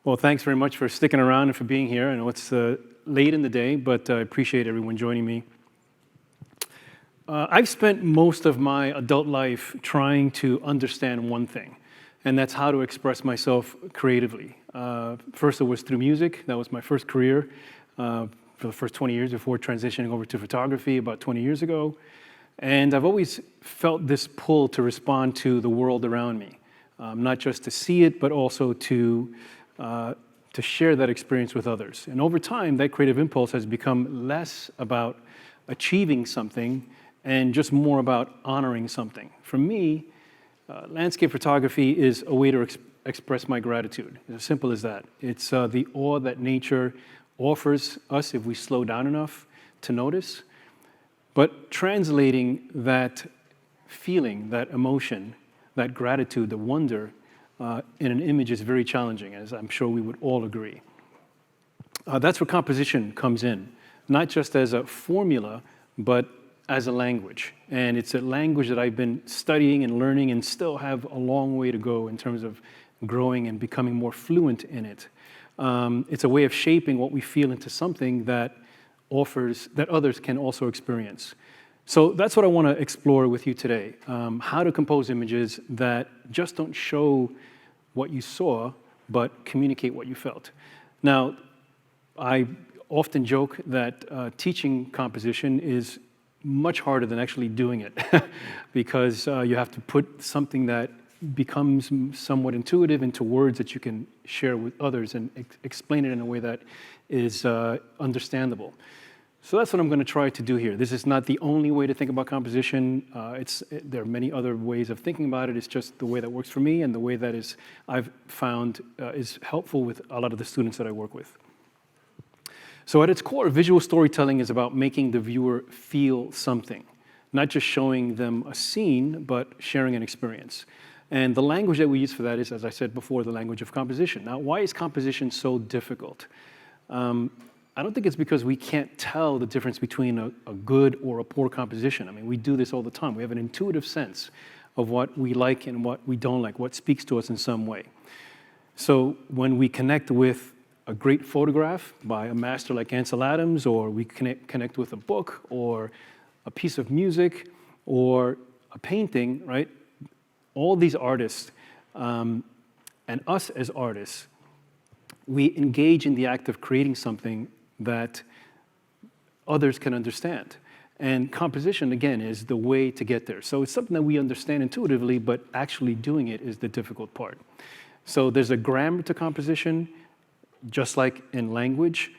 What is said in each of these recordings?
Well, thanks very much for sticking around and for being here. I know it's late in the day, but I appreciate everyone joining me. I've spent most of my adult life trying to understand one thing, and that's how to express myself creatively. First, it was through music. That was my first career for the first 20 years before transitioning over to photography about 20 years ago. And I've always felt this pull to respond to the world around me, not just to see it, but also to share that experience with others. And over time, that creative impulse has become less about achieving something and just more about honoring something. For me, landscape photography is a way to express my gratitude. It's as simple as that. It's the awe that nature offers us if we slow down enough to notice. But translating that feeling, that emotion, that gratitude, the wonder, in an image is very challenging, as I'm sure we would all agree. That's where composition comes in, not just as a formula, but as a language. And it's a language that I've been studying and learning and still have a long way to go in terms of growing and becoming more fluent in it. It's a way of shaping what we feel into something that others can also experience. So that's what I want to explore with you today, how to compose images that just don't show what you saw, but communicate what you felt. Now, I often joke that teaching composition is much harder than actually doing it because you have to put something that becomes somewhat intuitive into words that you can share with others and explain it in a way that is understandable. So that's what I'm going to try to do here. This is not the only way to think about composition. There are many other ways of thinking about it. It's just the way that works for me and the way that I've found is helpful with a lot of the students that I work with. So at its core, visual storytelling is about making the viewer feel something, not just showing them a scene, but sharing an experience. And the language that we use for that is, as I said before, the language of composition. Now, why is composition so difficult? I don't think it's because we can't tell the difference between a good or a poor composition. I mean, we do this all the time. We have an intuitive sense of what we like and what we don't like, what speaks to us in some way. So when we connect with a great photograph by a master like Ansel Adams, or we connect with a book or a piece of music or a painting, right? All these artists and us as artists, we engage in the act of creating something that others can understand. And composition, again, is the way to get there. So it's something that we understand intuitively, but actually doing it is the difficult part. So there's a grammar to composition, just like in language,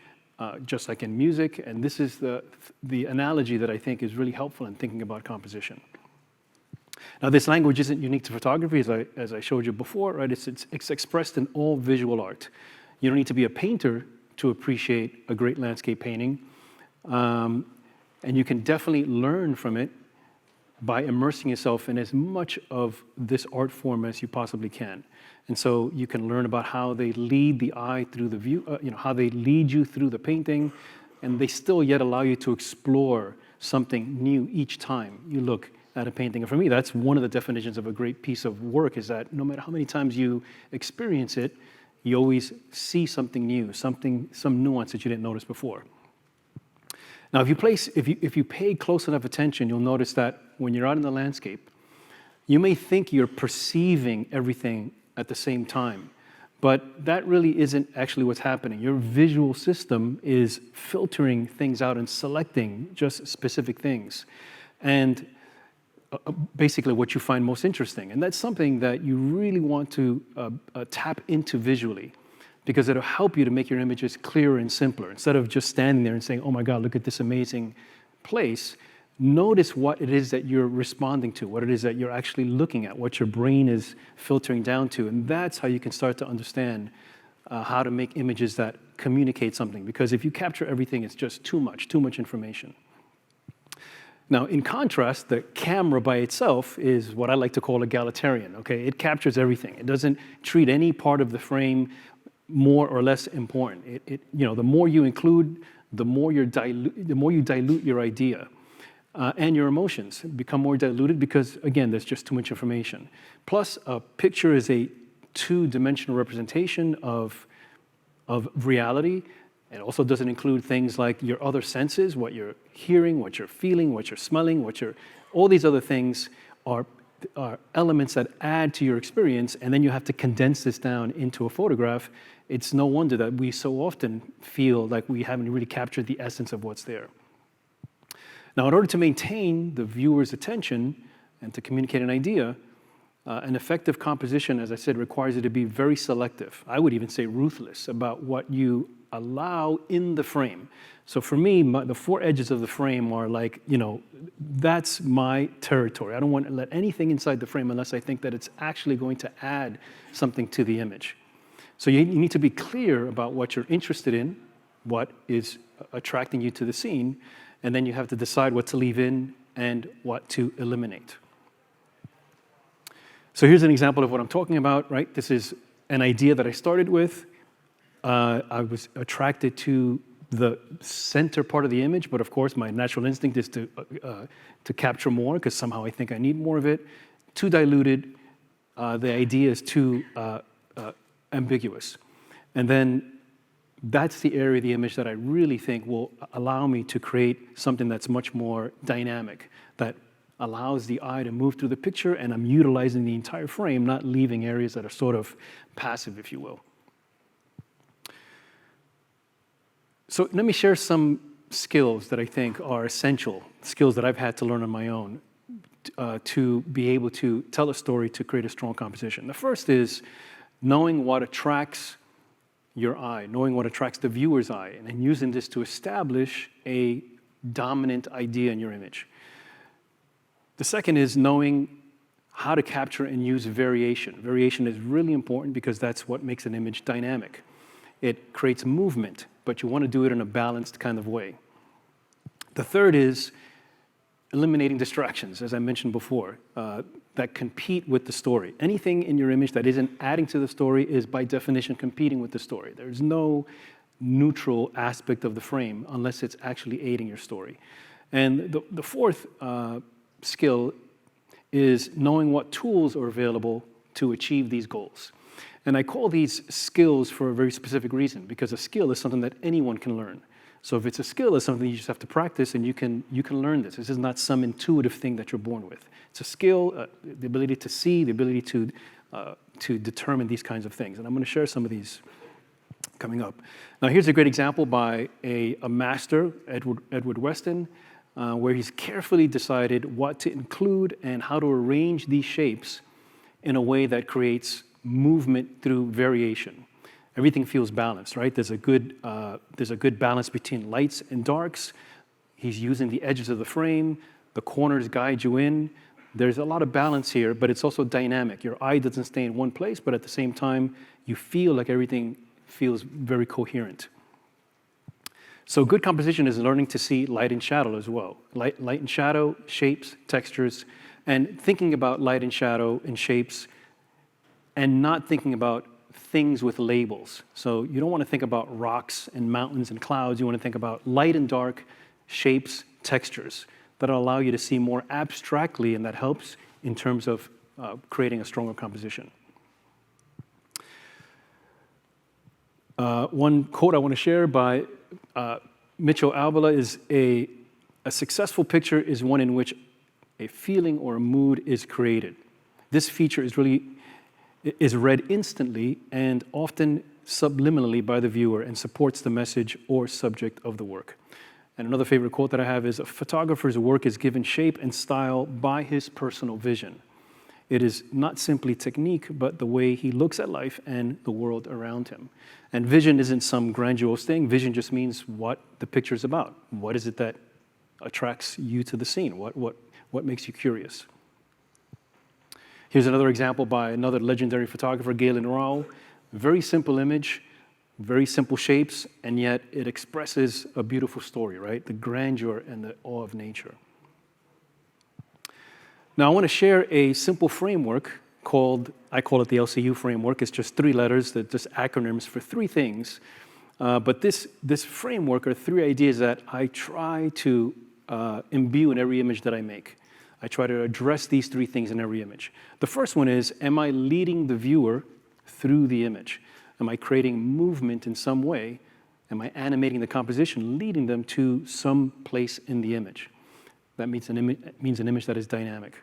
just like in music, and this is the analogy that I think is really helpful in thinking about composition. Now, this language isn't unique to photography, as I showed you before, right? It's expressed in all visual art. You don't need to be a painter to appreciate a great landscape painting, and you can definitely learn from it by immersing yourself in as much of this art form as you possibly can. And so you can learn about how they lead the eye through the view, how they lead you through the painting, and they still yet allow you to explore something new each time you look at a painting. And for me, that's one of the definitions of a great piece of work, is that no matter how many times you experience it, you always see something new, some nuance that you didn't notice before. Now, if you pay close enough attention, you'll notice that when you're out in the landscape, you may think you're perceiving everything at the same time, but that really isn't actually what's happening. Your visual system is filtering things out and selecting just specific things, and basically what you find most interesting. And that's something that you really want to tap into visually, because it'll help you to make your images clearer and simpler. Instead of just standing there and saying, oh my God, look at this amazing place, notice what it is that you're responding to, what it is that you're actually looking at, what your brain is filtering down to. And that's how you can start to understand how to make images that communicate something. Because if you capture everything, it's just too much information. Now, in contrast, the camera by itself is what I like to call egalitarian, okay? It captures everything. It doesn't treat any part of the frame more or less important. The more you include, the more you dilute your idea. And your emotions become more diluted because, again, there's just too much information. Plus, a picture is a two-dimensional representation of of reality. It also doesn't include things like your other senses, what you're hearing, what you're feeling, what you're smelling, all these other things are elements that add to your experience, and then you have to condense this down into a photograph. It's no wonder that we so often feel like we haven't really captured the essence of what's there. Now, in order to maintain the viewer's attention and to communicate an idea, an effective composition, as I said, requires you to be very selective. I would even say ruthless about what you allow in the frame. So for me, the four edges of the frame are like, that's my territory. I don't want to let anything inside the frame unless I think that it's actually going to add something to the image. So you need to be clear about what you're interested in, what is attracting you to the scene, and then you have to decide what to leave in and what to eliminate. So here's an example of what I'm talking about, right? This is an idea that I started with. I was attracted to the center part of the image, but of course my natural instinct is to capture more because somehow I think I need more of it. Too diluted, the idea is too ambiguous. And then that's the area of the image that I really think will allow me to create something that's much more dynamic, that allows the eye to move through the picture, and I'm utilizing the entire frame, not leaving areas that are sort of passive, if you will. So let me share some skills that I think are essential, skills that I've had to learn on my own to be able to tell a story, to create a strong composition. The first is knowing what attracts your eye, knowing what attracts the viewer's eye, and then using this to establish a dominant idea in your image. The second is knowing how to capture and use variation. Variation is really important because that's what makes an image dynamic. It creates movement, but you want to do it in a balanced kind of way. The third is eliminating distractions, as I mentioned before, that compete with the story. Anything in your image that isn't adding to the story is by definition competing with the story. There's no neutral aspect of the frame unless it's actually aiding your story. And the fourth skill is knowing what tools are available to achieve these goals. And I call these skills for a very specific reason, because a skill is something that anyone can learn. So if it's a skill, it's something you just have to practice, and you can learn this. This is not some intuitive thing that you're born with. It's a skill, the ability to see, the ability to determine these kinds of things. And I'm going to share some of these coming up. Now, here's a great example by a master, Edward Weston, where he's carefully decided what to include and how to arrange these shapes in a way that creates movement through variation. Everything feels balanced, right? There's a good balance between lights and darks. He's using the edges of the frame. The corners guide you in. There's a lot of balance here, but it's also dynamic. Your eye doesn't stay in one place, but at the same time, you feel like everything feels very coherent. So good composition is learning to see light and shadow as well. Light and shadow, shapes, textures, and thinking about light and shadow and shapes, and not thinking about things with labels. So you don't want to think about rocks and mountains and clouds. You want to think about light and dark, shapes, textures that'll allow you to see more abstractly, and that helps in terms of creating a stronger composition. One quote I want to share by Mitchell Albala is a successful picture is one in which a feeling or a mood is created. This feature is read instantly and often subliminally by the viewer and supports the message or subject of the work. And another favorite quote that I have is, a photographer's work is given shape and style by his personal vision. It is not simply technique, but the way he looks at life and the world around him. And vision isn't some grandiose thing. Vision just means what the picture is about. What is it that attracts you to the scene? What makes you curious? Here's another example by another legendary photographer, Galen Rowell. Very simple image, very simple shapes, and yet it expresses a beautiful story, right? The grandeur and the awe of nature. Now, I want to share a simple framework I call it the LCU framework. It's just 3 letters, that just acronyms for 3 things. But this framework are 3 ideas that I try to imbue in every image that I make. I try to address these 3 things in every image. The first one is, am I leading the viewer through the image? Am I creating movement in some way? Am I animating the composition, leading them to some place in the image? That means an image that is dynamic.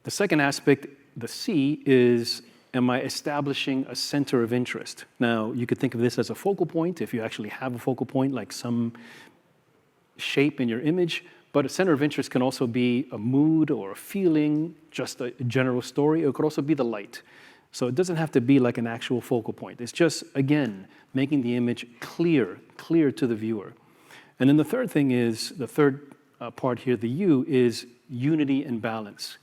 The second aspect, the C, is am I establishing a center of interest? Now, you could think of this as a focal point, if you actually have a focal point, like some shape in your image, but a center of interest can also be a mood or a feeling, just a general story. It could also be the light. So it doesn't have to be like an actual focal point. It's just, again, making the image clear to the viewer. And then the third thing is, the third part here, the U, is unity and balance.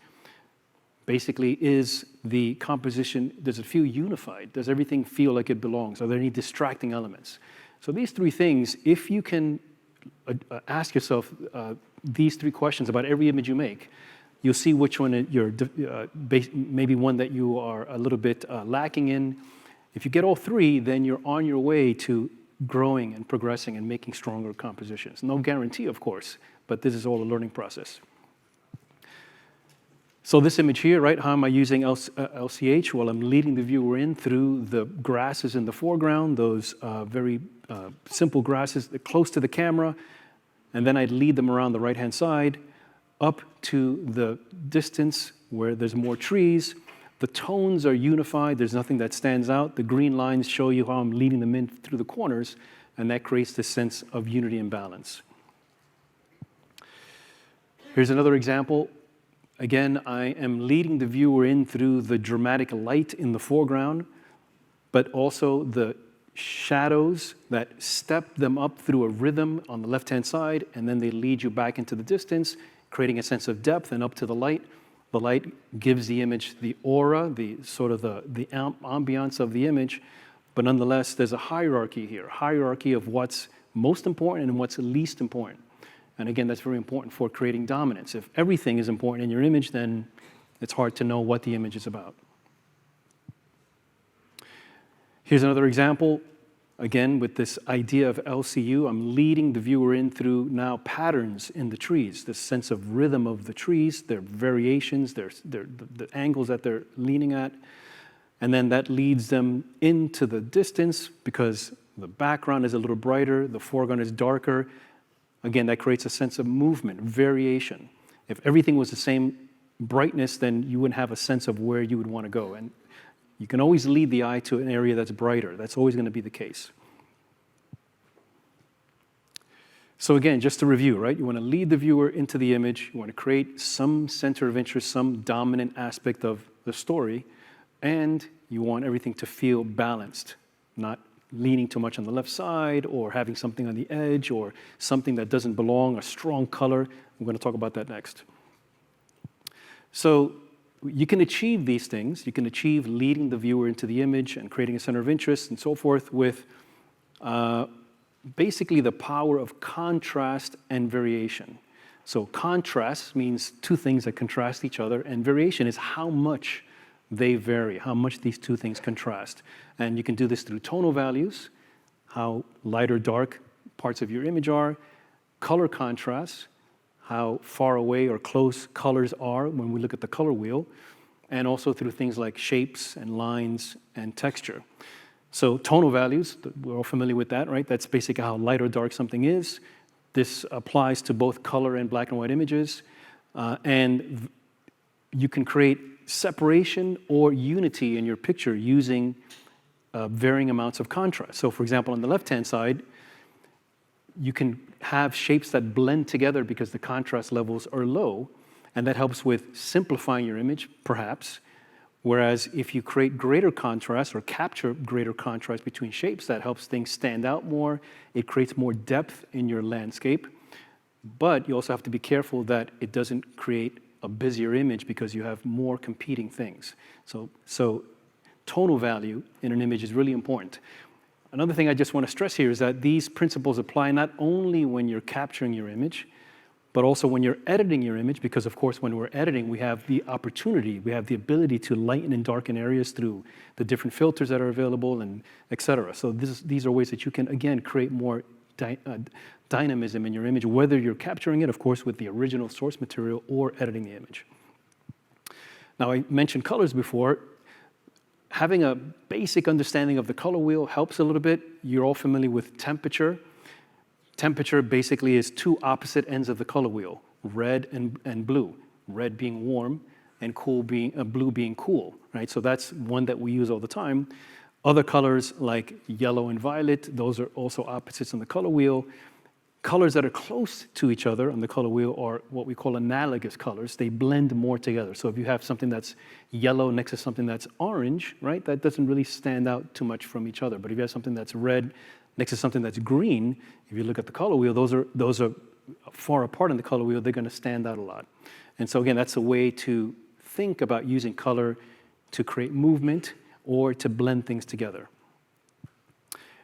Basically, is the composition, does it feel unified? Does everything feel like it belongs? Are there any distracting elements? So these three things, if you can ask yourself these three questions about every image you make, you'll see which one you're, maybe one that you are a little bit lacking in. If you get all three, then you're on your way to growing and progressing and making stronger compositions. No guarantee, of course, but this is all a learning process. So this image here, right, how am I using LCH? Well, I'm leading the viewer in through the grasses in the foreground, those very simple grasses close to the camera, and then I'd lead them around the right-hand side, up to the distance where there's more trees. The tones are unified, there's nothing that stands out. The green lines show you how I'm leading them in through the corners, and that creates this sense of unity and balance. Here's another example. Again, I am leading the viewer in through the dramatic light in the foreground, but also the shadows that step them up through a rhythm on the left-hand side, and then they lead you back into the distance, creating a sense of depth, and up to the light. The light gives the image the aura, the sort of the ambiance of the image, but nonetheless, there's a hierarchy here, hierarchy of what's most important and what's least important. And again, that's very important for creating dominance. If everything is important in your image, then it's hard to know what the image is about. Here's another example. Again, with this idea of LCU, I'm leading the viewer in through now patterns in the trees, this sense of rhythm of the trees, their variations, the angles that they're leaning at. And then that leads them into the distance because the background is a little brighter, the foreground is darker. Again, that creates a sense of movement, variation. If everything was the same brightness, then you wouldn't have a sense of where you would want to go. And you can always lead the eye to an area that's brighter. That's always going to be the case. So again, just to review, right? You want to lead the viewer into the image. You want to create some center of interest, some dominant aspect of the story. And you want everything to feel balanced, not leaning too much on the left side or having something on the edge or something that doesn't belong, a strong color. I'm going to talk about that next. So you can achieve these things. You can achieve leading the viewer into the image and creating a center of interest and so forth with basically the power of contrast and variation. So contrast means two things that contrast each other, and variation is how much they vary, how much these two things contrast. And you can do this through tonal values, how light or dark parts of your image are, color contrasts, how far away or close colors are when we look at the color wheel, and also through things like shapes and lines and texture. So tonal values, we're all familiar with that, right? That's basically how light or dark something is. This applies to both color and black and white images. And you can create separation or unity in your picture using varying amounts of contrast. So for example, on the left-hand side, you can have shapes that blend together because the contrast levels are low, and that helps with simplifying your image, perhaps. Whereas if you create greater contrast or capture greater contrast between shapes, that helps things stand out more. It creates more depth in your landscape. But you also have to be careful that it doesn't create a busier image because you have more competing things. So tonal value in an image is really important. Another thing I just want to stress here is that these principles apply not only when you're capturing your image, but also when you're editing your image, because of course when we're editing, we have the opportunity, we have the ability to lighten and darken areas through the different filters that are available and et cetera. So these are ways that you can, again, create more dynamism in your image, whether you're capturing it, of course, with the original source material or editing the image. Now, I mentioned colors before. having a basic understanding of the color wheel helps a little bit. You're all familiar with temperature. Temperature basically is two opposite ends of the color wheel, red and blue. Red being warm and blue being cool, right? So that's one that we use all the time. Other colors like yellow and violet, those are also opposites on the color wheel. Colors that are close to each other on the color wheel are what we call analogous colors. They blend more together. So if you have something that's yellow next to something that's orange, right, that doesn't really stand out too much from each other. But if you have something that's red next to something that's green, if you look at the color wheel, those are far apart in the color wheel, they're going to stand out a lot. And so again, that's a way to think about using color to create movement or to blend things together.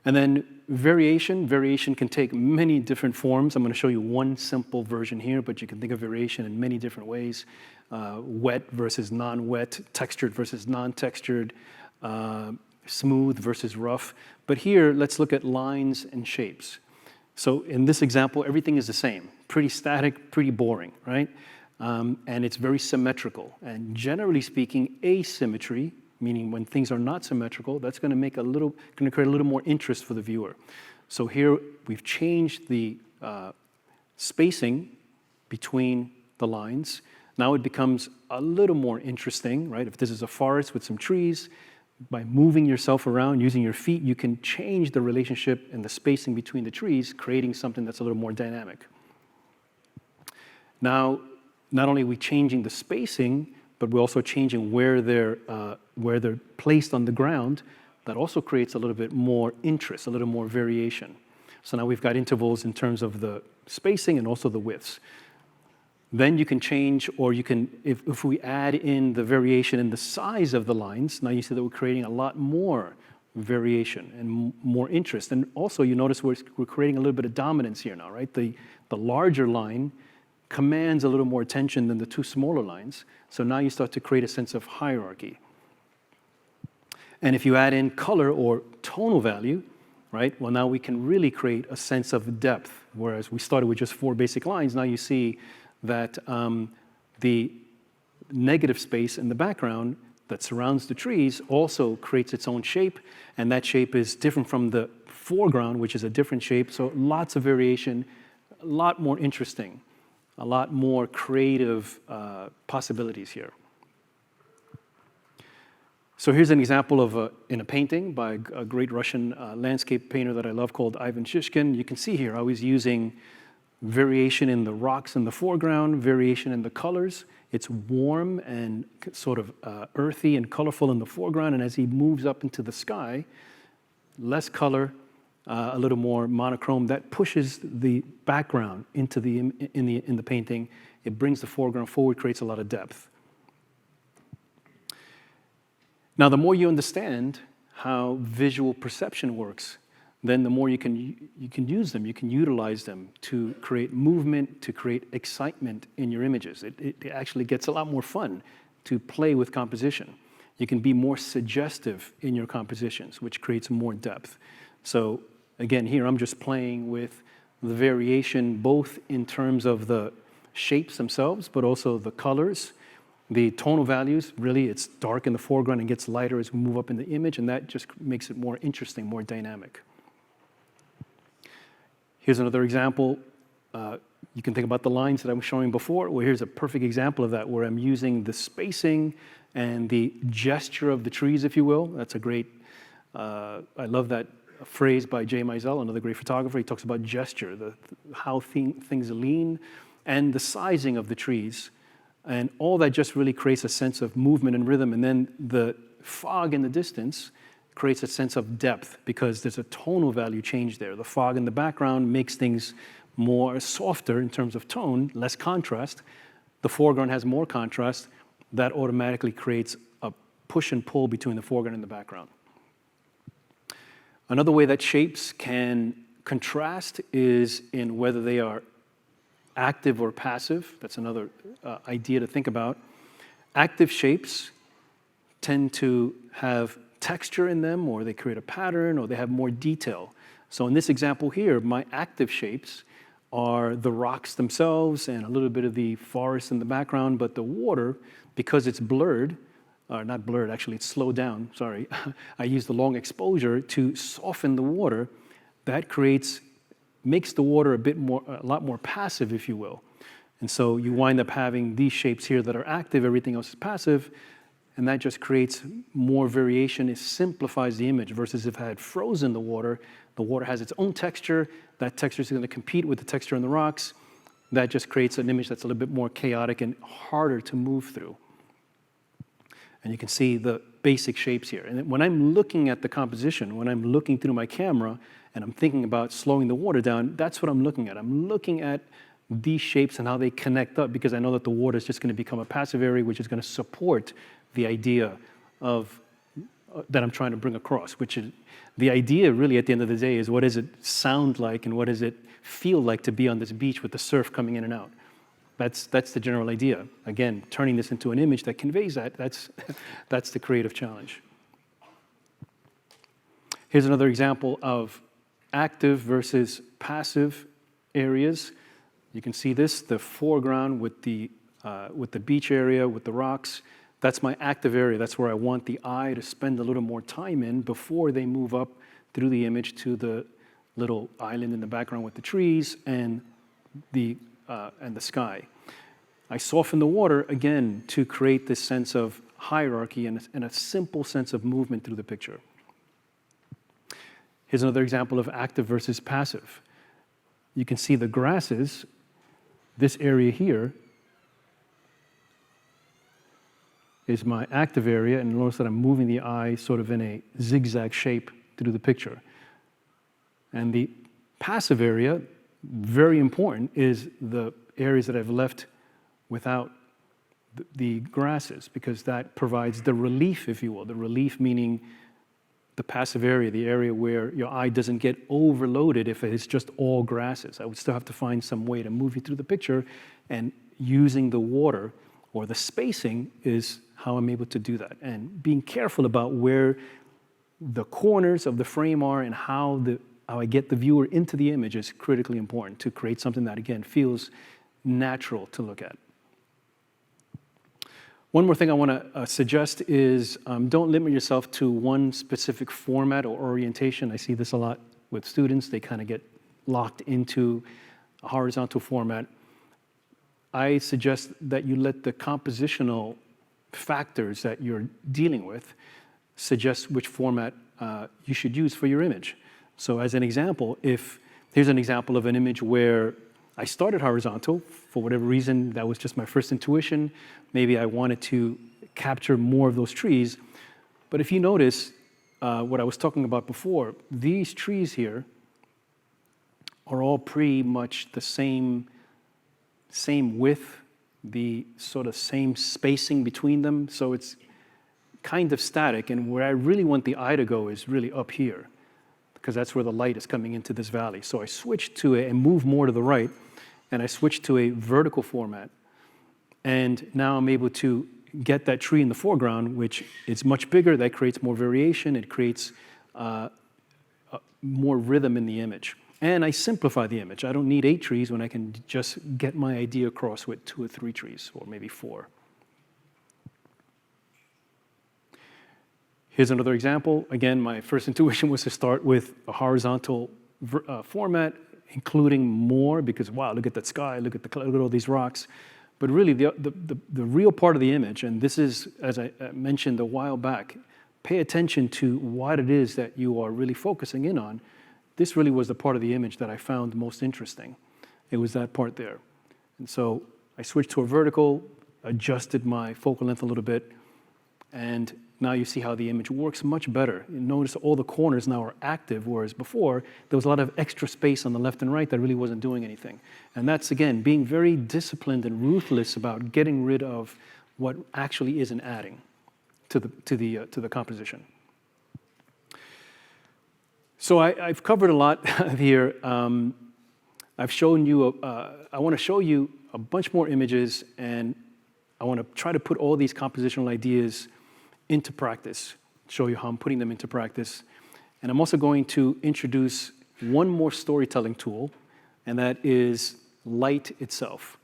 And then variation. Variation can take many different forms. I'm going to show you one simple version here, but you can think of variation in many different ways. Wet versus non-wet, textured versus non-textured, smooth versus rough. But here, let's look at lines and shapes. So in this example, everything is the same. Pretty static, pretty boring, right? And it's very symmetrical. And generally speaking, asymmetry, meaning when things are not symmetrical, that's going to create a little more interest for the viewer. So here we've changed the spacing between the lines. Now it becomes a little more interesting, right? If this is a forest with some trees, by moving yourself around, using your feet, you can change the relationship and the spacing between the trees, creating something that's a little more dynamic. Now, not only are we changing the spacing, but we're also changing where they're placed on the ground. That also creates a little bit more interest, a little more variation. So now we've got intervals in terms of the spacing and also the widths. Then you can change, or you can, if we add in the variation in the size of the lines, now you see that we're creating a lot more variation and more interest. And also you notice we're creating a little bit of dominance here now, right? The larger line commands a little more attention than the two smaller lines. So now you start to create a sense of hierarchy. And if you add in color or tonal value, right, well, now we can really create a sense of depth. Whereas we started with just 4 basic lines, now you see that the negative space in the background that surrounds the trees also creates its own shape, and that shape is different from the foreground, which is a different shape. So lots of variation, a lot more interesting, a lot more creative possibilities here. So here's an example in a painting by a great Russian landscape painter that I love called Ivan Shishkin. You can see here how he's using variation in the rocks in the foreground, variation in the colors. It's warm and sort of earthy and colorful in the foreground, and as he moves up into the sky, less color, a little more monochrome. That pushes the background into in the painting. It brings the foreground forward, creates a lot of depth. Now, the more you understand how visual perception works, then the more you can use them, you can utilize them to create movement, to create excitement in your images. It actually gets a lot more fun to play with composition. You can be more suggestive in your compositions, which creates more depth. So again, here I'm just playing with the variation, both in terms of the shapes themselves, but also the colors, the tonal values. Really, it's dark in the foreground and gets lighter as we move up in the image, and that just makes it more interesting, more dynamic. Here's another example. You can think about the lines that I was showing before. Well, here's a perfect example of that, where I'm using the spacing and the gesture of the trees, if you will. That's a great, I love that phrase by Jay Mizell, another great photographer. He talks about gesture, how things lean, and the sizing of the trees. And all that just really creates a sense of movement and rhythm. And then the fog in the distance creates a sense of depth because there's a tonal value change there. The fog in the background makes things more softer in terms of tone, less contrast. The foreground has more contrast. That automatically creates a push and pull between the foreground and the background. Another way that shapes can contrast is in whether they are active or passive. That's another idea to think about. Active shapes tend to have texture in them, or they create a pattern, or they have more detail. So in this example here, my active shapes are the rocks themselves and a little bit of the forest in the background, but the water, because it's blurred, or not blurred, actually, it's slowed down, sorry. I use the long exposure to soften the water. That makes the water a lot more passive, if you will. And so you wind up having these shapes here that are active, everything else is passive, and that just creates more variation. It simplifies the image versus if I had frozen the water has its own texture. That texture is going to compete with the texture in the rocks. That just creates an image that's a little bit more chaotic and harder to move through. And you can see the basic shapes here. And when I'm looking at the composition, when I'm looking through my camera and I'm thinking about slowing the water down, that's what I'm looking at. I'm looking at these shapes and how they connect up, because I know that the water is just going to become a passive area, which is going to support the idea of that I'm trying to bring across, which is the idea really at the end of the day is what does it sound like and what does it feel like to be on this beach with the surf coming in and out. That's the general idea. Again, turning this into an image that conveys that's the creative challenge. Here's another example of active versus passive areas. You can see this, the foreground with the beach area, with the rocks. That's my active area. That's where I want the eye to spend a little more time in before they move up through the image to the little island in the background with the trees and the sky. I soften the water, again, to create this sense of hierarchy and a simple sense of movement through the picture. Here's another example of active versus passive. You can see the grasses, this area here is my active area, and notice that I'm moving the eye sort of in a zigzag shape through the picture. And the passive area, very important, is the areas that I've left without the grasses, because that provides the relief, if you will. The relief meaning the passive area, the area where your eye doesn't get overloaded if it's just all grasses. I would still have to find some way to move you through the picture, and using the water or the spacing is how I'm able to do that. And being careful about where the corners of the frame are and how I get the viewer into the image is critically important to create something that, again, feels natural to look at. One more thing I want to suggest is don't limit yourself to one specific format or orientation. I see this a lot with students. They kind of get locked into a horizontal format. I suggest that you let the compositional factors that you're dealing with suggest which format you should use for your image. So as an example, here's an example of an image where I started horizontal. For whatever reason, that was just my first intuition. Maybe I wanted to capture more of those trees. But if you notice what I was talking about before, these trees here are all pretty much the same width, the sort of same spacing between them. So it's kind of static. And where I really want the eye to go is really up here, because that's where the light is coming into this valley. So I switched to and move more to the right, and I switched to a vertical format. And now I'm able to get that tree in the foreground, which is much bigger. That creates more variation. It creates more rhythm in the image. And I simplify the image. I don't need 8 trees when I can just get my idea across with 2 or 3 trees, or maybe 4. Here's another example. Again, my first intuition was to start with a horizontal format, including more, because wow, look at that sky, look at all these rocks. But really, the real part of the image, and this is, as I mentioned a while back, pay attention to what it is that you are really focusing in on. This really was the part of the image that I found most interesting. It was that part there. And so I switched to a vertical, adjusted my focal length a little bit, and now you see how the image works much better. You notice all the corners now are active, whereas before there was a lot of extra space on the left and right that really wasn't doing anything. And that's, again, being very disciplined and ruthless about getting rid of what actually isn't adding to the composition. So I've covered a lot here. I've shown you, I want to show you a bunch more images, and I want to try to put all these compositional ideas into practice, show you how I'm putting them into practice. And I'm also going to introduce one more storytelling tool, and that is light itself.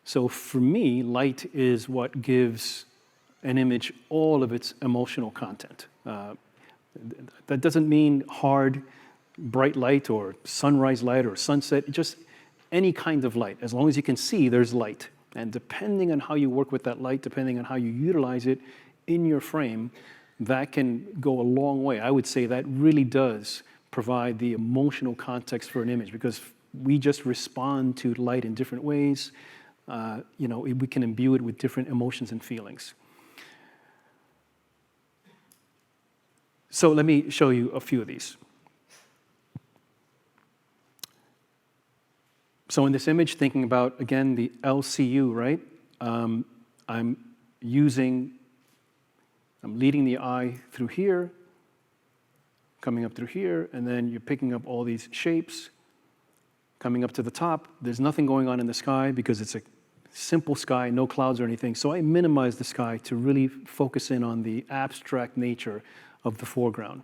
So for me, light is what gives an image all of its emotional content. That doesn't mean hard, bright light or sunrise light or sunset, just any kind of light. As long as you can see, there's light. And depending on how you work with that light, depending on how you utilize it in your frame, that can go a long way. I would say that really does provide the emotional context for an image, because we just respond to light in different ways. We can imbue it with different emotions and feelings. So let me show you a few of these. So in this image, thinking about, again, the LCU, right? I'm leading the eye through here, coming up through here, and then you're picking up all these shapes, coming up to the top. There's nothing going on in the sky because it's a simple sky, no clouds or anything. So I minimize the sky to really focus in on the abstract nature of the foreground.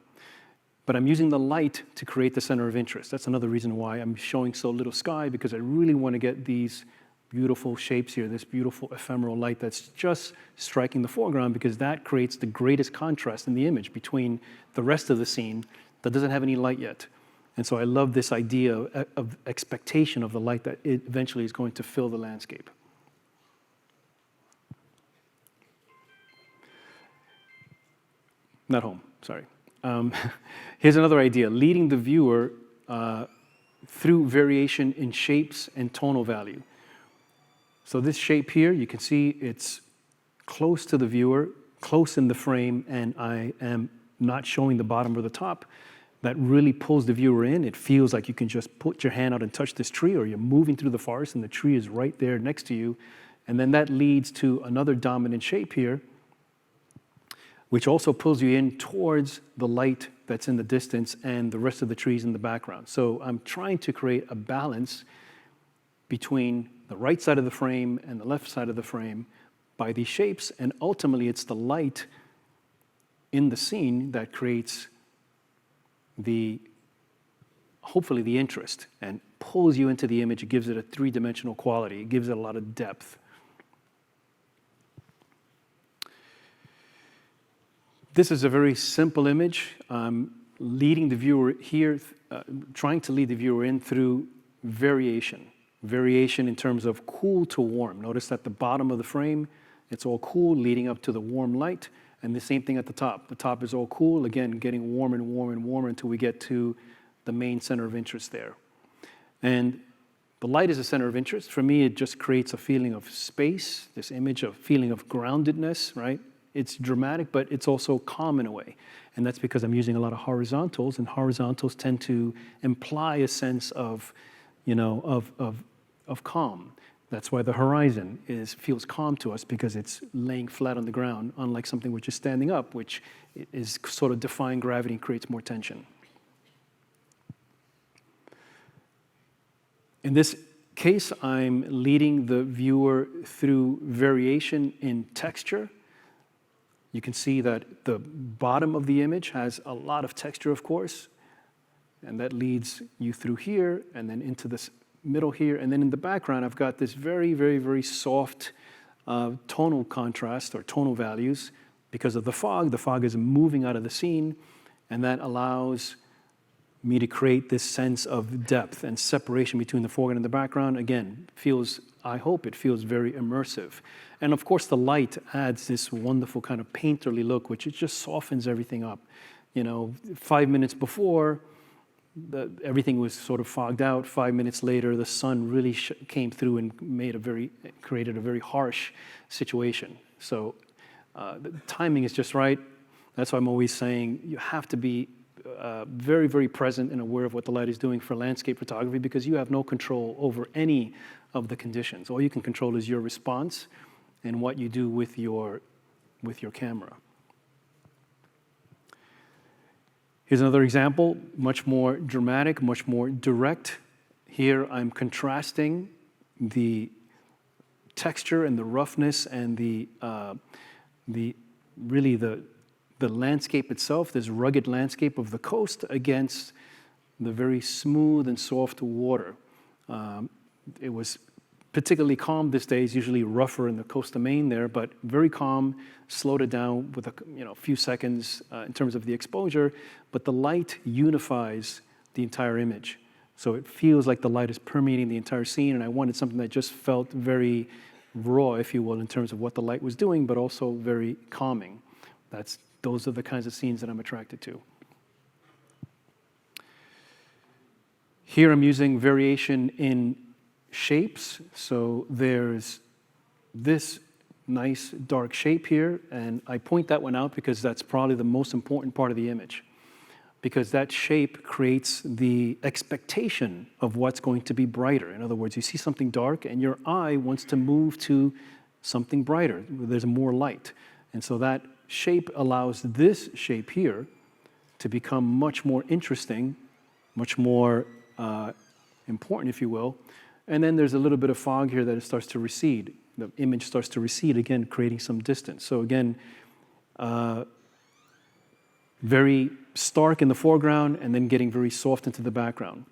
But I'm using the light to create the center of interest. That's another reason why I'm showing so little sky, because I really want to get these beautiful shapes here, this beautiful ephemeral light that's just striking the foreground, because that creates the greatest contrast in the image between the rest of the scene that doesn't have any light yet. And so I love this idea of expectation of the light that it eventually is going to fill the landscape. Not home, sorry. Here's another idea, leading the viewer through variation in shapes and tonal value. So this shape here, you can see it's close to the viewer, close in the frame, and I am not showing the bottom or the top. That really pulls the viewer in. It feels like you can just put your hand out and touch this tree, or you're moving through the forest and the tree is right there next to you. And then that leads to another dominant shape here, which also pulls you in towards the light that's in the distance and the rest of the trees in the background. So I'm trying to create a balance between the right side of the frame and the left side of the frame by these shapes, and ultimately it's the light in the scene that creates hopefully the interest and pulls you into the image. It gives it a three-dimensional quality. It gives it a lot of depth. This is a very simple image. I'm leading the viewer here, trying to lead the viewer in through variation. Variation in terms of cool to warm. Notice at the bottom of the frame, it's all cool, leading up to the warm light, and the same thing at the top. The top is all cool, again, getting warmer and warmer and warmer until we get to the main center of interest there. And the light is a center of interest. For me, it just creates a feeling of space, this image of feeling of groundedness, right? It's dramatic, but it's also calm in a way. And that's because I'm using a lot of horizontals, and horizontals tend to imply a sense of, of calm. That's why the horizon feels calm to us, because it's laying flat on the ground, unlike something which is standing up, which is sort of defying gravity and creates more tension. In this case, I'm leading the viewer through variation in texture. You can see that the bottom of the image has a lot of texture, of course, and that leads you through here and then into this middle here. And then in the background, I've got this very, very, very soft tonal contrast or tonal values because of the fog. The fog is moving out of the scene, and that allows me to create this sense of depth and separation between the foreground and the background. Again, I hope it feels very immersive. And of course, the light adds this wonderful kind of painterly look, which it just softens everything up. 5 minutes before, everything was sort of fogged out. 5 minutes later, the sun really came through and created a very harsh situation. So the timing is just right. That's why I'm always saying you have to be very, very present and aware of what the light is doing for landscape photography, because you have no control over any of the conditions. All you can control is your response and what you do with your camera. Here's another example, much more dramatic, much more direct. Here I'm contrasting the texture and the roughness and the landscape itself, this rugged landscape of the coast, against the very smooth and soft water. It was particularly calm this day. It's usually rougher in the coast of Maine there, but very calm, slowed it down with a few seconds in terms of the exposure, but the light unifies the entire image. So it feels like the light is permeating the entire scene, and I wanted something that just felt very raw, if you will, in terms of what the light was doing, but also very calming. Those are the kinds of scenes that I'm attracted to. Here I'm using variation in shapes. So there's this nice dark shape here, and I point that one out because that's probably the most important part of the image, because that shape creates the expectation of what's going to be brighter. In other words, you see something dark and your eye wants to move to something brighter, where there's more light. And so that shape allows this shape here to become much more interesting, much more important, if you will. And then there's a little bit of fog here that it starts to recede. The image starts to recede, again, creating some distance. So again, very stark in the foreground and then getting very soft into the background.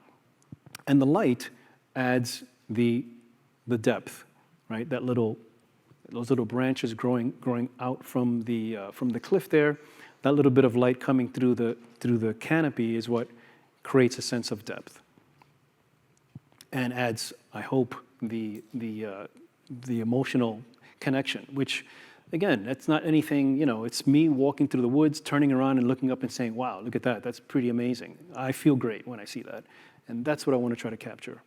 And the light adds the depth, right? Those little branches growing out from the cliff there, that little bit of light coming through the canopy is what creates a sense of depth and adds, I hope, the emotional connection, which, again, that's not anything, it's me walking through the woods, turning around and looking up and saying, wow, look at that, that's pretty amazing. I feel great when I see that. And that's what I want to try to capture.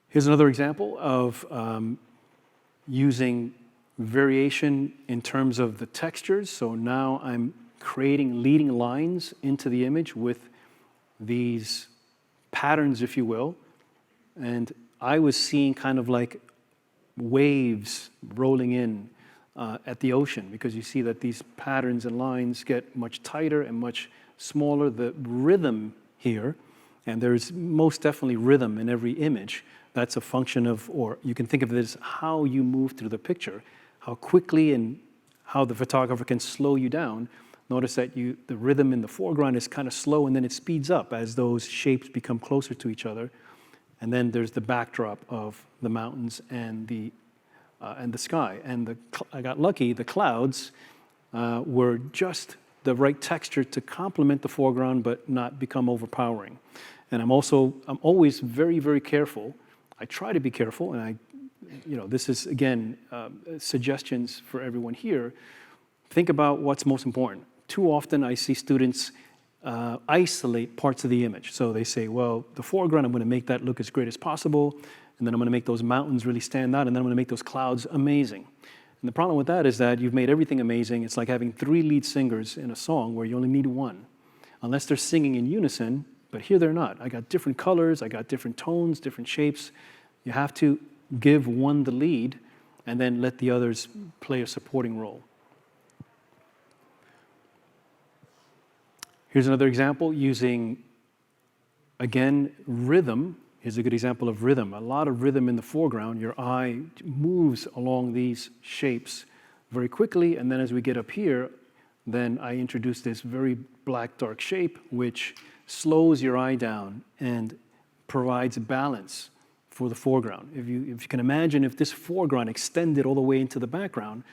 Here's another example of using variation in terms of the textures. So now I'm creating leading lines into the image with these patterns, if you will. And I was seeing kind of like waves rolling in at the ocean, because you see that these patterns and lines get much tighter and much smaller. The rhythm here, and there's most definitely rhythm in every image, that's a function of, or you can think of it as how you move through the picture, how quickly and how the photographer can slow you down. Notice that the rhythm in the foreground is kind of slow, and then it speeds up as those shapes become closer to each other. And then there's the backdrop of the mountains and the sky. And I got lucky, the clouds were just the right texture to complement the foreground but not become overpowering. And I'm always very, very careful. I try to be careful, and this is, again, suggestions for everyone here. Think about what's most important. Too often I see students isolate parts of the image. So they say, well, the foreground, I'm going to make that look as great as possible, and then I'm going to make those mountains really stand out, and then I'm going to make those clouds amazing. And the problem with that is that you've made everything amazing. It's like having 3 lead singers in a song where you only need 1, unless they're singing in unison, but here they're not. I got different colors, I got different tones, different shapes. You have to give one the lead and then let the others play a supporting role. Here's another example using, again, rhythm. Here's a good example of rhythm. A lot of rhythm in the foreground. Your eye moves along these shapes very quickly, and then as we get up here, then I introduce this very black, dark shape, which slows your eye down and provides balance for the foreground. If you can imagine, if this foreground extended all the way into the background,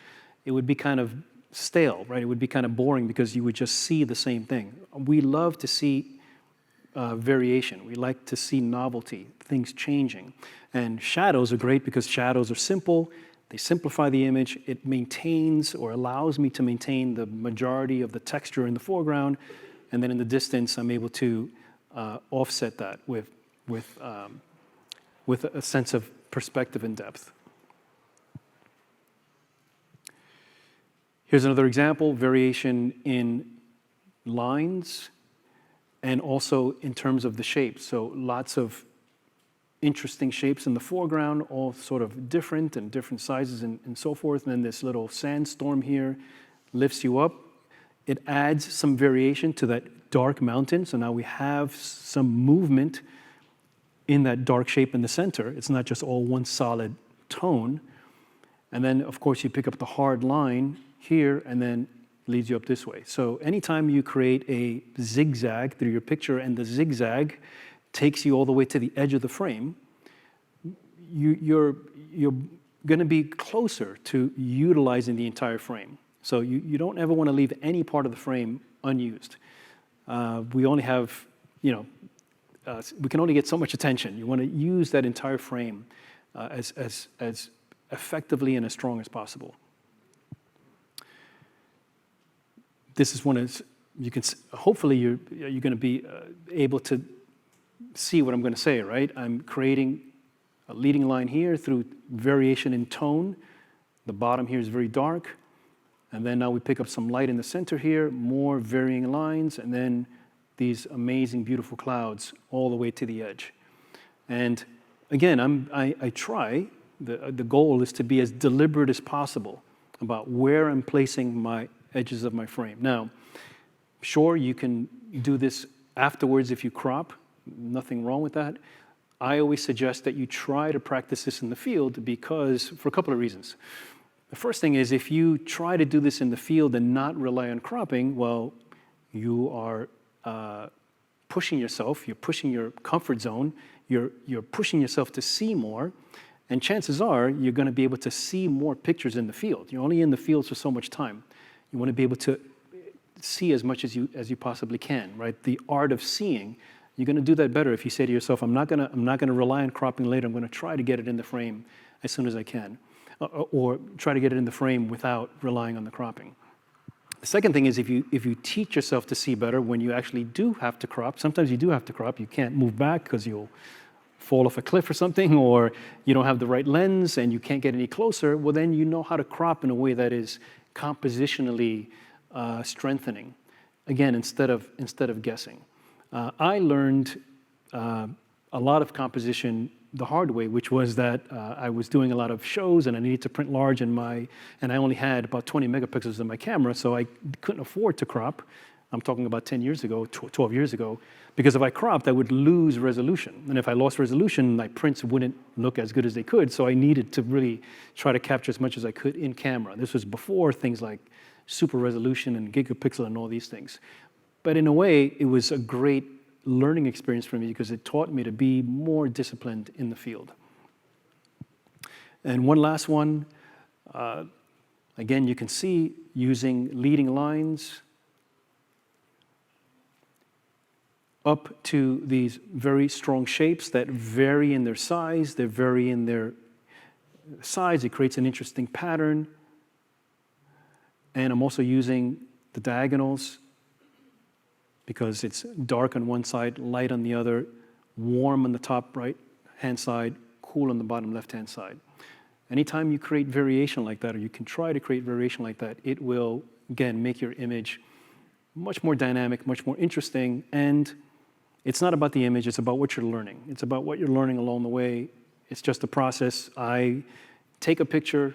it would be kind of stale, right? It would be kind of boring because you would just see the same thing. We love to see variation. We like to see novelty, things changing. And shadows are great because shadows are simple. They simplify the image. It maintains or allows me to maintain the majority of the texture in the foreground. And then in the distance, I'm able to offset that with a sense of perspective and depth. Here's another example, variation in lines and also in terms of the shapes. So lots of interesting shapes in the foreground, all sort of different and different sizes and so forth. And then this little sandstorm here lifts you up. It adds some variation to that dark mountain. So now we have some movement in that dark shape in the center. It's not just all one solid tone. And then, of course, you pick up the hard line here and then leads you up this way. So anytime you create a zigzag through your picture, and the zigzag takes you all the way to the edge of the frame, you're going to be closer to utilizing the entire frame. So you don't ever want to leave any part of the frame unused. We only have, we can only get so much attention. You want to use that entire frame as effectively and as strong as possible. This is one of, hopefully you're going to be able to see what I'm going to say, right? I'm creating a leading line here through variation in tone. The bottom here is very dark. And then now we pick up some light in the center here, more varying lines, and then these amazing, beautiful clouds all the way to the edge. And again, I try, the goal is to be as deliberate as possible about where I'm placing my edges of my frame. Now, sure, you can do this afterwards if you crop, nothing wrong with that. I always suggest that you try to practice this in the field because, for a couple of reasons. The first thing is if you try to do this in the field and not rely on cropping, well, you are pushing yourself, you're pushing your comfort zone, you're pushing yourself to see more, and chances are you're going to be able to see more pictures in the field. You're only in the field for so much time. You want to be able to see as much as you possibly can, right? The art of seeing, you're going to do that better if you say to yourself, I'm not going to rely on cropping later. I'm going to try to get it in the frame as soon as I can, or try to get it in the frame without relying on the cropping. The second thing is if you teach yourself to see better when you actually do have to crop, sometimes you do have to crop, you can't move back because you'll fall off a cliff or something, or you don't have the right lens and you can't get any closer, well then you know how to crop in a way that is compositionally strengthening, again, instead of guessing. I learned a lot of composition the hard way, which was that I was doing a lot of shows and I needed to print large and I only had about 20 megapixels in my camera, so I couldn't afford to crop. I'm talking about 10 years ago, 12 years ago, because if I cropped, I would lose resolution. And if I lost resolution, my prints wouldn't look as good as they could, so I needed to really try to capture as much as I could in camera. This was before things like super resolution and gigapixel and all these things. But in a way, it was a great learning experience for me because it taught me to be more disciplined in the field. And one last one, again, you can see using leading lines up to these very strong shapes that vary in their size, they vary in their size, it creates an interesting pattern. And I'm also using the diagonals because it's dark on one side, light on the other, warm on the top right-hand side, cool on the bottom left-hand side. Anytime you create variation like that, or you can try to create variation like that, it will, again, make your image much more dynamic, much more interesting, and it's not about the image, it's about what you're learning. It's about what you're learning along the way. It's just a process. I take a picture,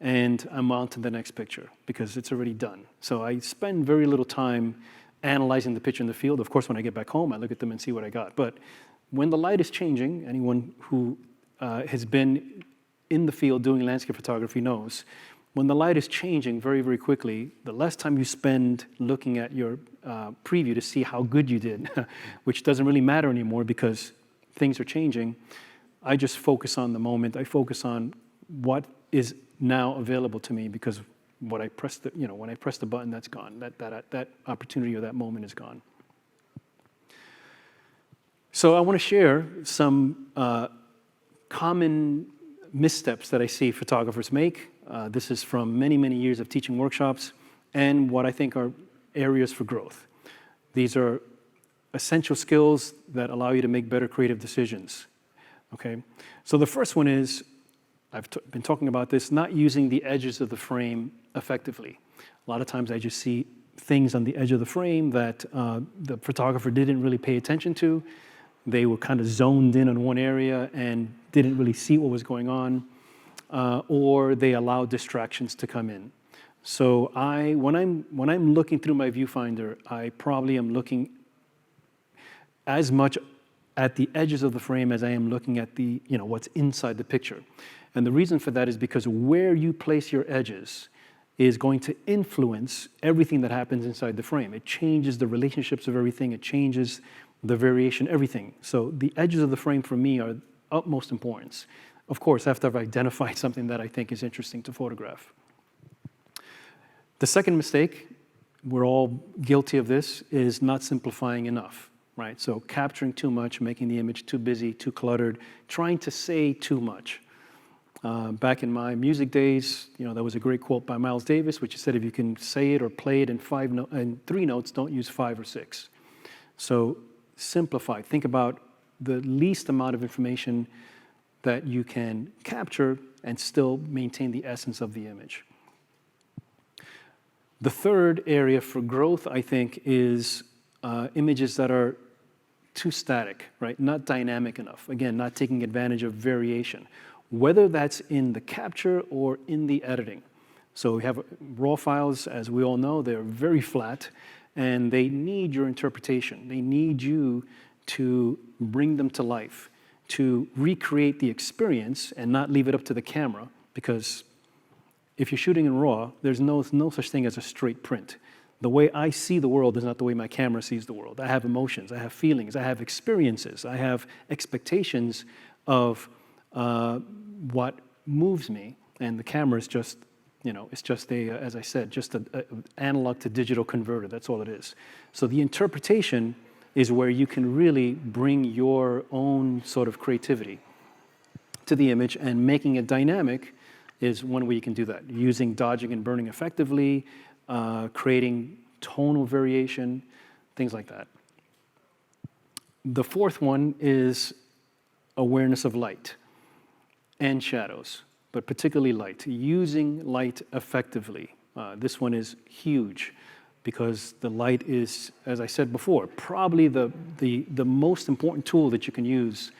and I'm on to the next picture because it's already done. So I spend very little time analyzing the picture in the field. Of course, when I get back home, I look at them and see what I got. But when the light is changing, anyone who has been in the field doing landscape photography knows, when the light is changing very, very quickly, the less time you spend looking at your preview to see how good you did, which doesn't really matter anymore because things are changing, I just focus on the moment. I focus on what is now available to me because when I press the button, that's gone. That opportunity or that moment is gone. So I want to share some common missteps that I see photographers make. This is from many, many years of teaching workshops and what I think are areas for growth. These are essential skills that allow you to make better creative decisions. Okay, so the first one is, I've been talking about this, not using the edges of the frame effectively. A lot of times I just see things on the edge of the frame that the photographer didn't really pay attention to. They were kind of zoned in on one area and didn't really see what was going on, or they allowed distractions to come in. So when I'm looking through my viewfinder, I probably am looking as much at the edges of the frame as I am looking at the, what's inside the picture. And the reason for that is because where you place your edges is going to influence everything that happens inside the frame. It changes the relationships of everything. It changes the variation, everything. So the edges of the frame for me are utmost importance. Of course, after I've identified something that I think is interesting to photograph. The second mistake, we're all guilty of this, is not simplifying enough, right? So capturing too much, making the image too busy, too cluttered, trying to say too much. Back in my music days, there was a great quote by Miles Davis, which said, if you can say it or play it in 3 notes, don't use 5 or 6. So simplify. Think about the least amount of information that you can capture and still maintain the essence of the image. The third area for growth, I think, is images that are too static, right? Not dynamic enough. Again, not taking advantage of variation, whether that's in the capture or in the editing. So we have raw files, as we all know, they're very flat, and they need your interpretation. They need you to bring them to life, to recreate the experience and not leave it up to the camera, because if you're shooting in RAW, there's no such thing as a straight print. The way I see the world is not the way my camera sees the world. I have emotions, I have feelings, I have experiences, I have expectations of what moves me, and the camera is just, it's just as I said, just an analog to digital converter. That's all it is. So the interpretation is where you can really bring your own sort of creativity to the image, and making it dynamic is one way you can do that. Using dodging and burning effectively, creating tonal variation, things like that. The fourth one is awareness of light and shadows, but particularly light. Using light effectively. This one is huge, because the light is, as I said before, probably the most important tool that you can use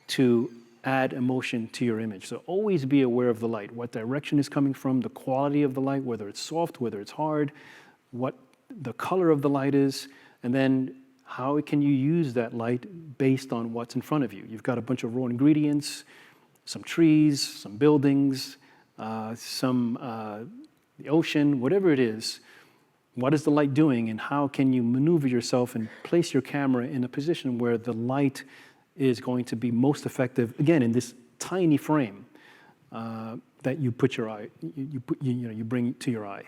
to add emotion to your image. So always be aware of the light, what direction is coming from, the quality of the light, whether it's soft, whether it's hard, what the color of the light is, and then how can you use that light based on what's in front of you. You've got a bunch of raw ingredients, some trees, some buildings, the ocean, whatever it is. What is the light doing, and how can you maneuver yourself and place your camera in a position where the light is going to be most effective, again, in this tiny frame that you put your eye, you bring to your eye.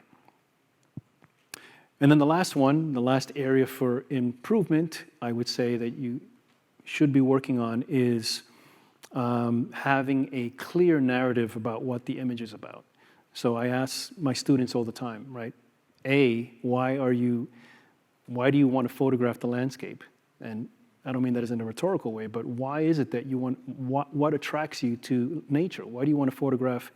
And then the last one, the last area for improvement, I would say that you should be working on is having a clear narrative about what the image is about. So I ask my students all the time, right? Why do you want to photograph the landscape? And I don't mean that as in a rhetorical way, but why is it that you want, what attracts you to nature? Why do you want to photograph,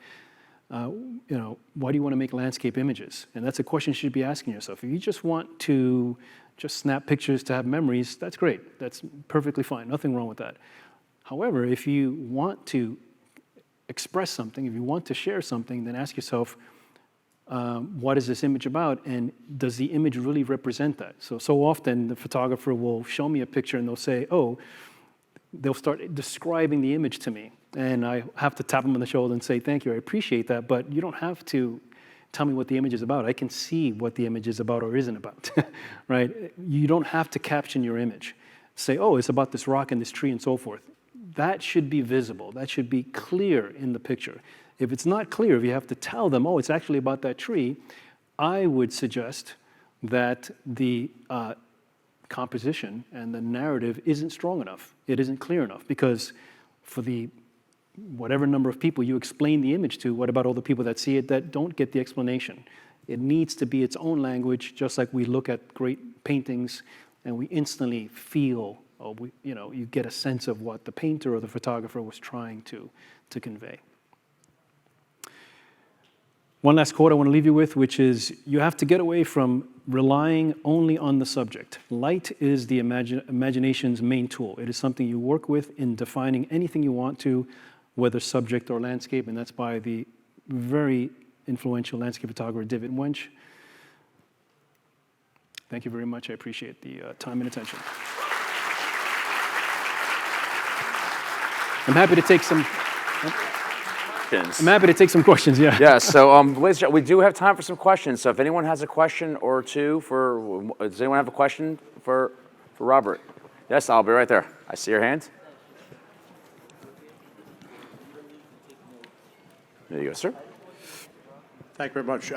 why do you want to make landscape images? And that's a question you should be asking yourself. If you just want to just snap pictures to have memories, that's great. That's perfectly fine. Nothing wrong with that. However, if you want to express something, if you want to share something, then ask yourself, what is this image about, and does the image really represent that? So often the photographer will show me a picture and they'll say, they'll start describing the image to me, and I have to tap them on the shoulder and say, thank you, I appreciate that, but you don't have to tell me what the image is about. I can see what the image is about or isn't about, right? You don't have to caption your image. Say, it's about this rock and this tree and so forth. That should be visible. That should be clear in the picture. If it's not clear, if you have to tell them, it's actually about that tree, I would suggest that the composition and the narrative isn't strong enough. It isn't clear enough, because for the whatever number of people you explain the image to, what about all the people that see it that don't get the explanation? It needs to be its own language, just like we look at great paintings and we instantly feel, you get a sense of what the painter or the photographer was trying to convey. One last quote I want to leave you with, which is, you have to get away from relying only on the subject. Light is the imagination's main tool. It is something you work with in defining anything you want to, whether subject or landscape, and that's by the very influential landscape photographer David Wench. Thank you very much. I appreciate the time and attention. I'm happy to take some questions, yeah. Yeah, so ladies and gentlemen, we do have time for some questions. So if anyone has a question or two does anyone have a question for Robert? Yes, I'll be right there. I see your hand. There you go, sir. Thank you very much.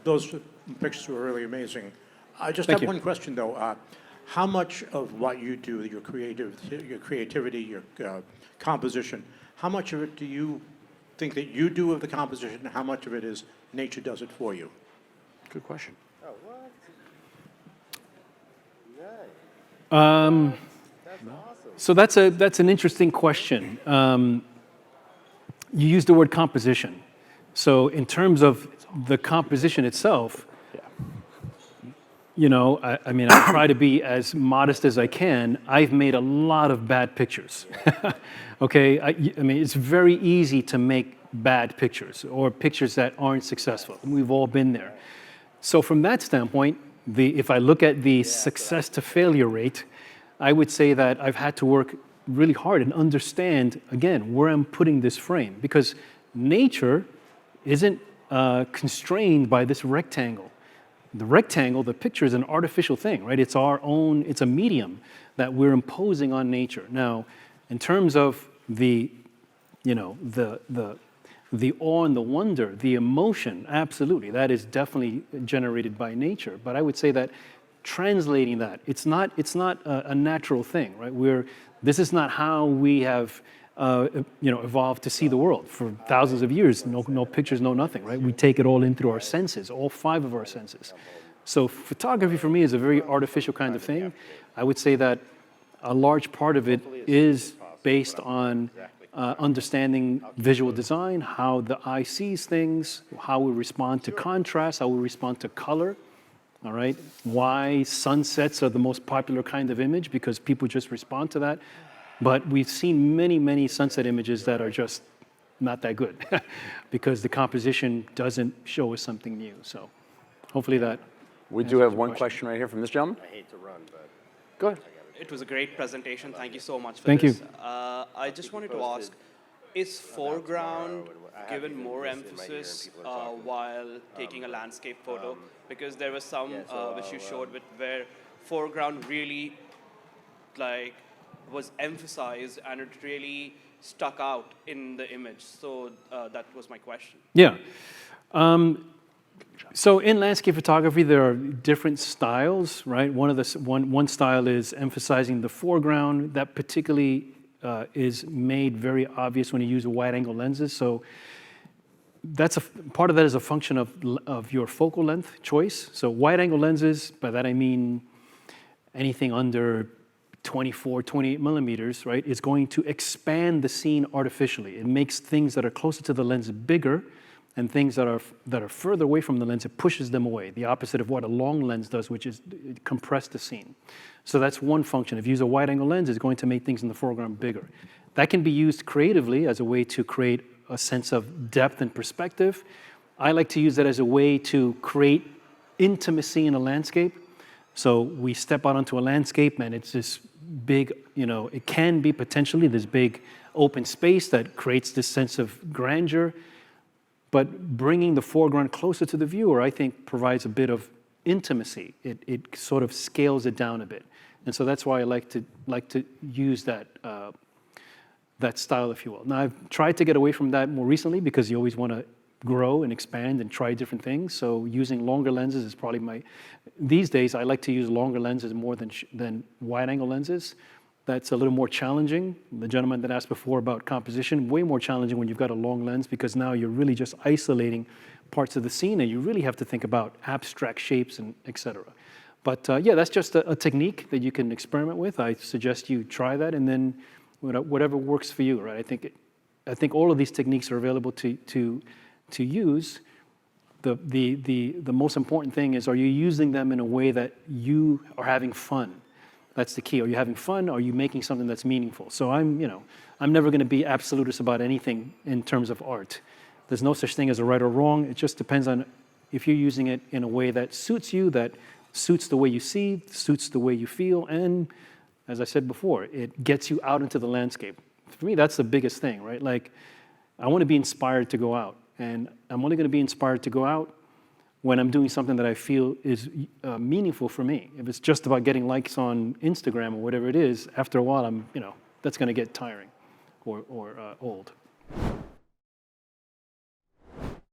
Those pictures were really amazing. I just Thank have you. one question, though. How much of what you do, your creativity, your composition, how much of it do you think that you do of the composition, and how much of it is nature does it for you? Good question. So that's an interesting question. You used the word composition. So in terms of the composition itself, I mean, I try to be as modest as I can. I've made a lot of bad pictures. Okay, I mean, it's very easy to make bad pictures or pictures that aren't successful. We've all been there. So from that standpoint, if I look at the success to failure rate, I would say that I've had to work really hard and understand, again, where I'm putting this frame. Because nature isn't constrained by this rectangle. The rectangle, the picture, is an artificial thing, right? It's our own, it's a medium that we're imposing on nature. Now, in terms of the awe and the wonder, the emotion, absolutely, that is definitely generated by nature. But I would say that translating that, it's not a natural thing, right? This is not how we have evolved to see the world for thousands of years. No pictures, no nothing, right? We take it all in through our senses, all 5 of our senses. So photography for me is a very artificial kind of thing. I would say that a large part of it is based on understanding visual design, how the eye sees things, how we respond to contrast, how we respond to color. All right, why sunsets are the most popular kind of image, because people just respond to that. But we've seen many, many sunset images that are just not that good because the composition doesn't show us something new. So hopefully that. We do have one question right here from this gentleman. I hate to run, but Go ahead. it was a great presentation. Thank you so much for Thank this. you. I just wanted to ask, is foreground given more emphasis while taking a landscape photo? Because there was some which you showed where foreground really was emphasized and it really stuck out in the image. So that was my question. Yeah. So in landscape photography, there are different styles, right? One style is emphasizing the foreground. That particularly is made very obvious when you use wide-angle lenses. So that's part of that is a function of your focal length choice. So wide-angle lenses, by that I mean anything under 24, 28 millimeters, right, is going to expand the scene artificially. It makes things that are closer to the lens bigger, and things that are further away from the lens, it pushes them away. The opposite of what a long lens does, which is compress the scene. So that's one function. If you use a wide-angle lens, it's going to make things in the foreground bigger. That can be used creatively as a way to create a sense of depth and perspective. I like to use that as a way to create intimacy in a landscape. So we step out onto a landscape and it's this big, it can be potentially this big open space that creates this sense of grandeur. But bringing the foreground closer to the viewer, I think, provides a bit of intimacy. It sort of scales it down a bit. And so that's why I like to use that style, if you will. Now, I've tried to get away from that more recently because you always want to grow and expand and try different things. So using longer lenses is probably these days I like to use longer lenses more than wide-angle lenses. That's a little more challenging. The gentleman that asked before about composition, way more challenging when you've got a long lens because now you're really just isolating parts of the scene and you really have to think about abstract shapes and et cetera. But yeah, that's just a technique that you can experiment with. I suggest you try that and then whatever works for you, right? I think all of these techniques are available to use. The most important thing is, are you using them in a way that you are having fun? That's the key. Are you having fun? Are you making something that's meaningful? So I'm never going to be absolutist about anything in terms of art. There's no such thing as a right or wrong. It just depends on if you're using it in a way that suits you, that suits the way you see, suits the way you feel, and as I said before, it gets you out into the landscape. For me, that's the biggest thing, right? Like, I want to be inspired to go out, and I'm only going to be inspired to go out when I'm doing something that I feel is meaningful for me. If it's just about getting likes on Instagram or whatever it is, after a while, that's going to get tiring or old.